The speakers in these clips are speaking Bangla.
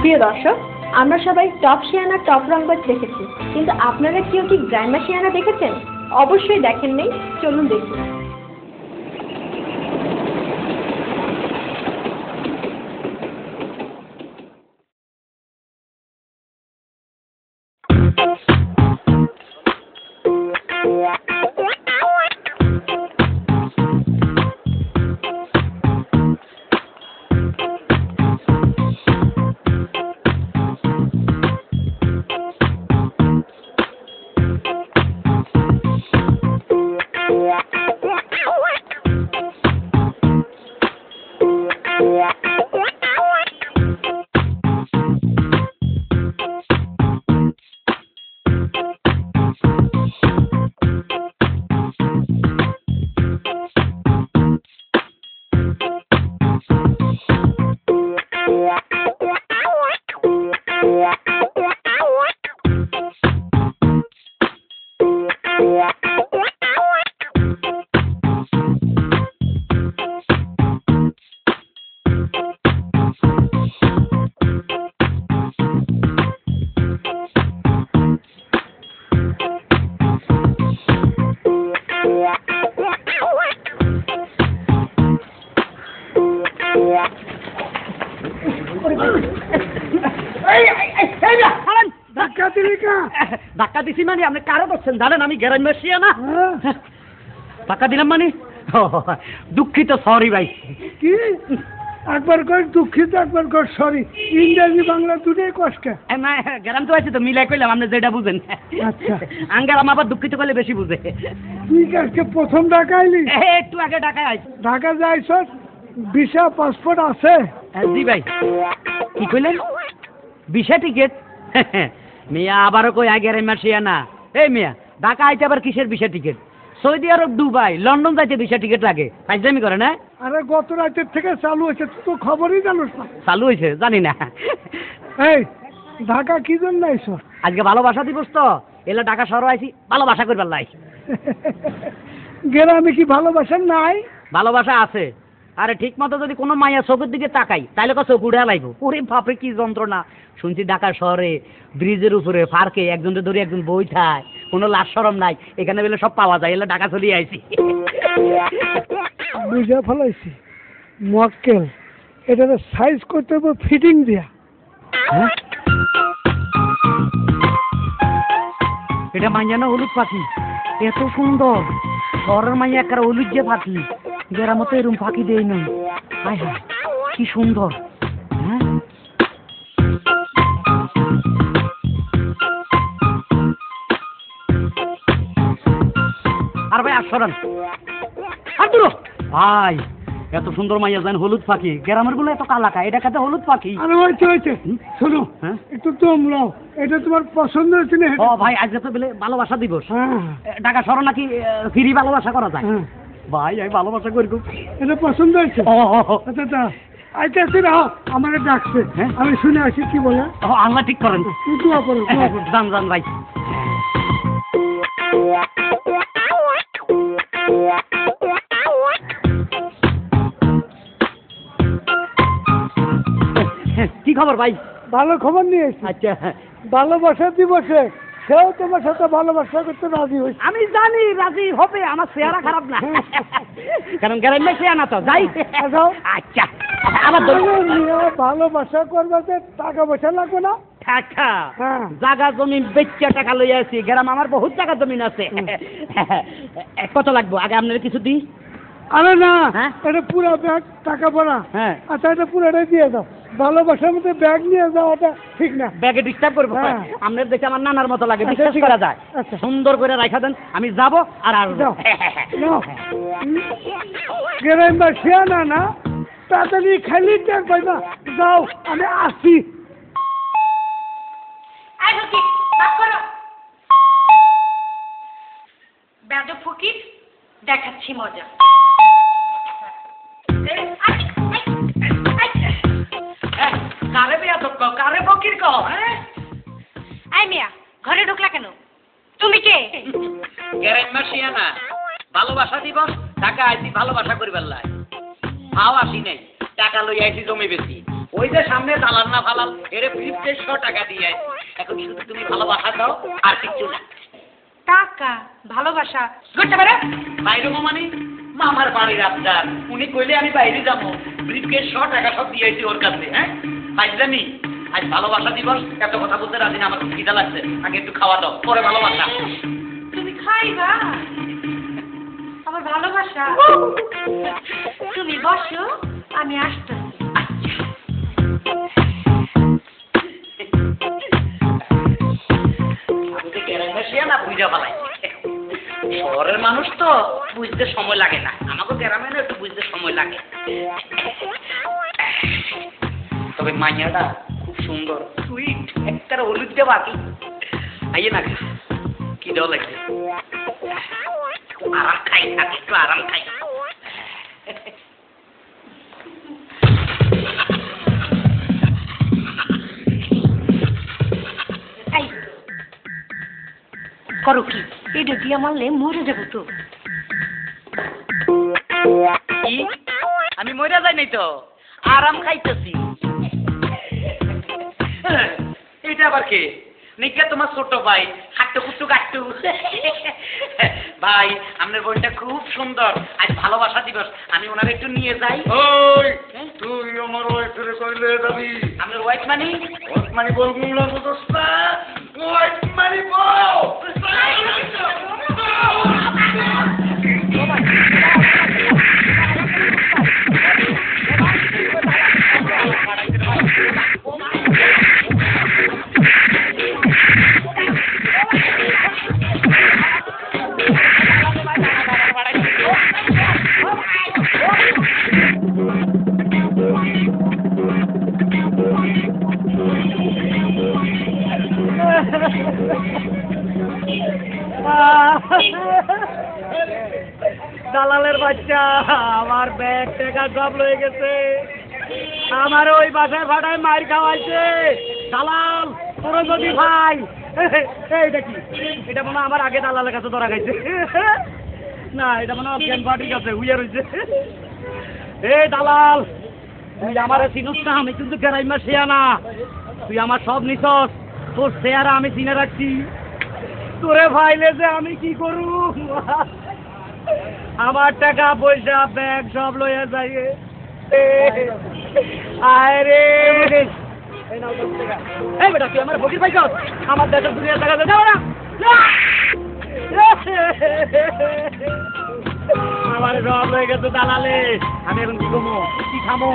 প্রিয় দর্শক, আমরা সবাই টপ শিয়ানা টপ রংবাজ দেখেছি, কিন্তু আপনারা কেউ কি গ্র্যান্ডমা শিয়ানা দেখেছেন? অবশ্যই দেখেননি, চলুন দেখি। ধাক্কা দিছি মানে আপনি কারো করছেন জানেন? আমি গ্যারান্টি শিয়ানা ধাক্কা দিলাম মানে দুঃখিত, সরি ভাই। কি একবার কর দুঃখিত, একবার কর সরি, ইংরেজি বাংলা দুটোই কষ্ট। না গ্যারান্টি আছে তো, মিলাই কইলাম আপনি যেটা বুঝেন। আচ্ছা আঙ্গার আমার আবার দুঃখিত করলে বেশি বুঝে। তুই আজকে প্রথম ঢাকা আইলি? একটু আগে ঢাকায় আইছি। ঢাকা যাইছ? ভিসা পাসপোর্ট আছে? জি ভাই। কি কইলেন? Visa ticket? মিয়া আবারও কই আগে মাসিয়া না। এই মিয়া ঢাকা আইতে আবার কিসের ভিসা টিকিট? সৌদি আরব, দুবাই, লন্ডন যাইতে ভিসা টিকিট লাগে। ফাইজলামি করে না? আরে গত রাতের থেকে চালু হয়েছে, তুই তো খবরই জানোস না। চালু হয়েছে জানি না। এই ঢাকা কি জন্য আইছ? আজকে ভালোবাসা দিবস তো, এলা ঢাকা শহর আইছি ভালোবাসা করবার লাই। গ্রামে কি ভালোবাসা নাই? ভালোবাসা আছে। আরে ঠিক মতো যদি কোনো মাইয়া চোখের দিকে তাকাই তাইলে চোখ উড়ে লাগবো। ওরে বাপরে কি যন্ত্রণা! শুনছি ঢাকা শহরে ব্রিজের উপরে পার্কে একজনের ধরে একজন বই থায়, কোনো লাজ শরম নাই, এখানে বেলে সব পাওয়া যায়। এলে ঢাকা চলে আইছি। বুঝা ফেলাইছি মক্কেল, এটা সাইজ করতে হবে ফিটিং দিয়া। এটা মাইয়া না হলুদ পাখি, এত সুন্দর। শহরের মাইয়া একটা হলুদ যে পাখি, গ্রামে তো এরকম পাখি দেয় নাই। হায় হায় কি সুন্দর! হ্যাঁ আর ভাই আসরেন আর দূর ভাই, এত সুন্দর মাইয়া জান হলুদ পাখি, গ্রামের গুলো এত কালাকা, এটা কাছে হলুদ পাখি। আরে হয়েছে হয়েছে, শোনো একটু তোমরাও, এটা তোমার পছন্দ হয়েছে না? ও ভাই আজকে তো বেলে ভালোবাসা দিবস, হ্যাঁ ঢাকা শহর নাকি ফ্রি ভালোবাসা করা যায়। ভাই আমি ভালোবাসা করি, এটা পছন্দ হয়েছে? আচ্ছা আচ্ছা আচ্ছা আচ্ছা রাহ, আমাকে ডাকছে, আমি শুনে আসি কি বলে। আল্লাহ ঠিক করেন। দোয়া করো, দোয়া করো। জান জান ভাই। কি খবর ভাই? ভালো খবর নিয়ে এসেছি। আচ্ছা ভালোবাসা দিবসে সেও তোমার সাথে ভালোবাসা করতে রাজি হয়েছে। আমি জানি রাজি হবে, আমার চেহারা খারাপ না, কারণ গ্যারান্টি চেহারা তো যাই। আচ্ছা আবার ভালোবাসা করবে টাকা পয়সা লাগবে না? টাকা জায়গা জমি বেচা টাকা লই আসি, গ্রাম আমার বহুত জায়গা জমিন আছে। কত লাগবে আগে আপনার কিছু দিই? আরে না, এটা পুরো ব্যাগ টাকা ভরা। আচ্ছা এটা পুরোটাই দিয়ে দাও। ভালোবাসার মধ্যে ব্যাগ নিয়ে যাওয়াটা ঠিক না। ব্যাগে ডিস্টার্ব করবো? আপনার দেখে আমার নানার মতো লাগে, বিশ্বাস করা যায়। সুন্দর করে রাখা দেন, আমি যাব আর আসবো। গ্রামে শিয়ানা না, তাড়াতাড়ি খালি দেখবে না, যাও আমি আসি। বেদ ফকির দেখাচ্ছি মজা। কারে বিয়া তো কারে ফকির কও? আই মিয়া ঘরে ঢুকলা কেন? তুমি কে? গ্রাম্য শিয়ানা ভালোবাসা দিবস, ঢাকা আইছি ভালোবাসা করিবার লাই। হাও আসি নাই, টাকা লই আইছি জমি বেশি। ওই যে সামনে দালাল না ফালাল এরে ফিফটি 100 টাকা দিয়ে এখন শুধু তুমি ভালোবাসা দাও আর কিছু না। টাকা ভালোবাসা করতে পারে বাইরে মানে মামার বাড়ির আপনার উনি কইলে আমি বাইরে যাবো ব্রিফকেস 100 টাকা সব দিয়েছি ওর কাছে। হ্যাঁ পাইজানি আজ ভালোবাসা দিবস এত কথা বলতে রাজি না, আমার খুব খিদা লাগছে, আগে একটু খাওয়া দাও পরে ভালোবাসা। তুমি খাইবা আমার ভালোবাসা? তুমি বসো আমি আসতেছি। আমি তো গ্রামে না বুঝা ফেলাই, শহরের মানুষ তো বুঝতে সময় লাগে না, আমাকে গ্রামে না একটু বুঝতে সময় লাগে। তবে মাইয়াটা খুব সুন্দর সুইট একটা হলুদ দেওয়া কি আইয়ে না কি দেওয়া লাগছে আরাম খাই একটু আরাম খাই। করো কি এটা দিয়ে মারলে মরে যাবো তো। কি আমি মরে যাই নাই তো, আরাম খাইতেছি। এটা আবার কে নিকা? তোমার ছোট ভাই হাট্টু কুট্টু কাট্টু। ভাই আপনার বোনটা খুব সুন্দর, আজ ভালোবাসা দিবস, আমি ওনার একটু নিয়ে যাই। ওই তুই আমার ওয়াইফের কইলে যাবি? আপনার ওয়াইফ মানে মানে বলবো না বুঝছস না, ওয়াইফ মানে বউ। দালালের বাচ্চা আমার ব্যাগ টাকা সব লয়ে গেছে, আমার ওই বাসায় ভাড়ায় মার খাওয়াইছে। দালাল তোর যদি ভাই এইটা কি? এটা মনে হয় আমার আগে দালালের কাছে ধরা খাইছে। না এটা মনে হয় জ্ঞান পার্টির কাছে উইয়া রয়েছে। এই দালাল তুই আমার চিনুস না, আমি কিন্তু গ্রাইমা শেয়ানা, তুই আমার সব নিছস, তোর শেয়ারা আমি চিনে রাখছি। তোরে ভাইলে যে আমি কি করু, আমার টাকা পয়সা ব্যাগ সব লইয়া যাই। আয় রে এই বেটা তুই আমার ফকির পাইছ, আমার দেশের দুনিয়ার টাকা যাবে না। আমার সব লয়ে গেছে দালালে, আমি এখন কি ঘুমো কি খামো?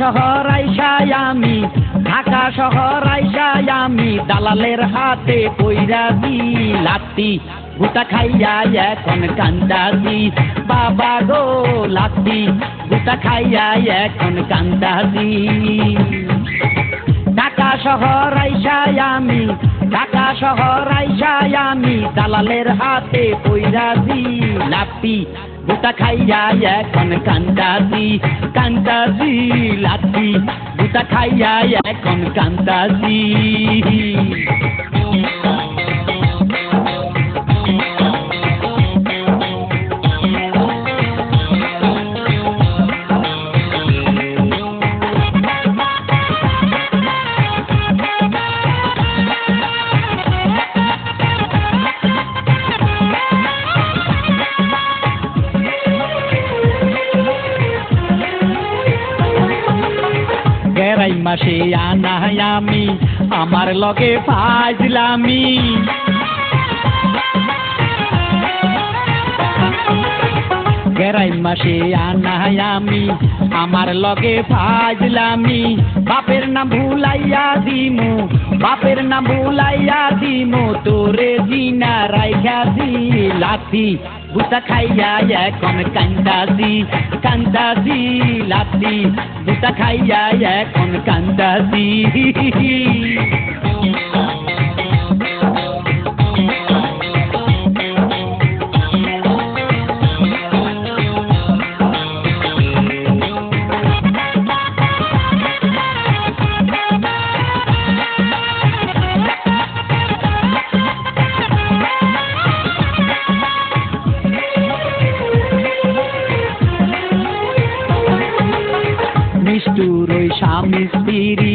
শহর আইসায় আমি, ঢাকা শহর আইসায় আমি, দালালের হাতে কইরাছি লাত্তি, গুটা খাইয়া এখন কান্দাছি। বাবা গো লাত্তি, গুটা খাইয়া এখন কান্দাছি। ঢাকা শহর আইসায় আমি, ঢাকা শহর আইসায় আমি, দালালের হাতে কইরাছি লাত্তি, গুটা খাইয়া এখন কান্দাছি, কান্দাছি লাত্তি, গুটা খাইয়া এখন কান্দাছি। মাসে আনাই আমি, আমার লগে ফাজলামি, গেরাই মাসে আনাই আমি, আমার লগে ফাজলামি। বাপের নাম ভুলাইয়া দিমু, বাপের নাম ভুলাইয়া দিমু, তোরে জিনা রাইখা দিলাম। লাথি গুতা খাইয়া এখন কান্দাসি কান্দাসি লাথি গুতা খাইয়া এখন কান্দাসি নিষ্ঠুর ওই স্বামী স্ত্রী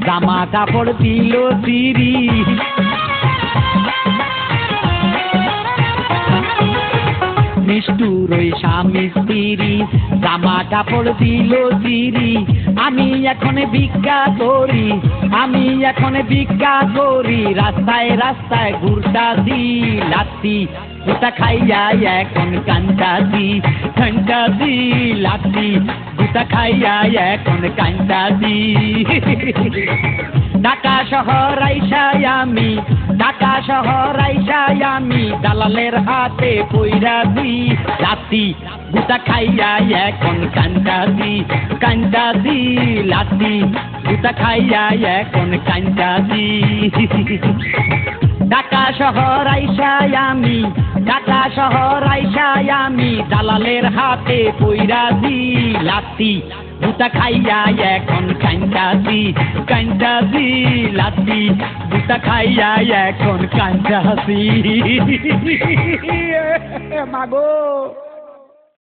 জামা কাপড় দিল সিরি নিষ্ঠুর ওই স্বামী স্ত্রী জামা কাপড় দিল সিরি আমি এখন ভিক্ষা করি আমি এখন ভিক্ষা করি রাস্তায় রাস্তায় ঘুরতাছি লাথি গুতা খাইয়া এখন কান্দাসি কান্দাসি লাথি গুতা খাইয়া এখন কান্দাসি ঢাকা শহর আইসাই আমি ঢাকা শহর আইসাই আমি দালালের হাতে পইরাছি লাথি গুতা খাইয়া এখন কান্দাসি কান্দাসি লাথি গুতা খাইয়া এখন কান্দাসি ঢাকা শহর আইসাই আমি ঢাকা শহর আইসাই আমি দালালের হাতে পইরাছি লাথি গুতা খাইয়া এখন কান্দাসি কান্দাসি লাথি গুতা খাইয়া এখন কান্দাসি মাগো